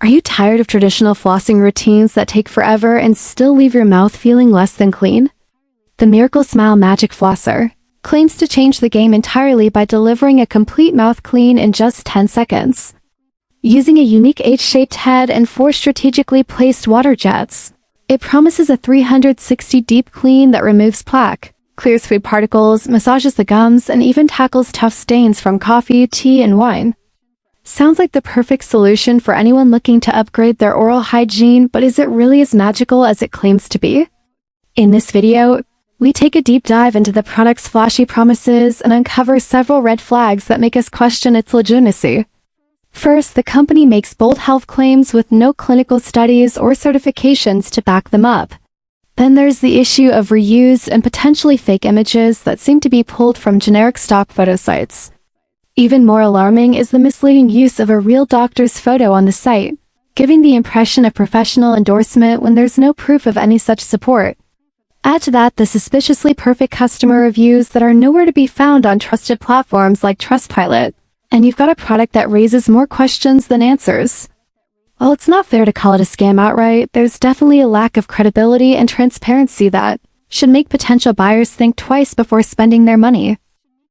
Are you tired of traditional flossing routines that take forever and still leave your mouth feeling less than clean? The Miracle Smile Magic Flosser claims to change the game entirely by delivering a complete mouth clean in just 10 seconds. Using a unique H-shaped head and 4 strategically placed water jets, it promises a 360 deep clean that removes plaque, clears food particles, massages the gums, and even tackles tough stains from coffee, tea, and wine. Sounds like the perfect solution for anyone looking to upgrade their oral hygiene, but is it really as magical as it claims to be? In this video, we take a deep dive into the product's flashy promises and uncover several red flags that make us question its legitimacy. First, the company makes bold health claims with no clinical studies or certifications to back them up. Then there's the issue of reused and potentially fake images that seem to be pulled from generic stock photo sites. Even more alarming is the misleading use of a real doctor's photo on the site, giving the impression of professional endorsement when there's no proof of any such support. Add to that the suspiciously perfect customer reviews that are nowhere to be found on trusted platforms like Trustpilot, and you've got a product that raises more questions than answers. While it's not fair to call it a scam outright, there's definitely a lack of credibility and transparency that should make potential buyers think twice before spending their money.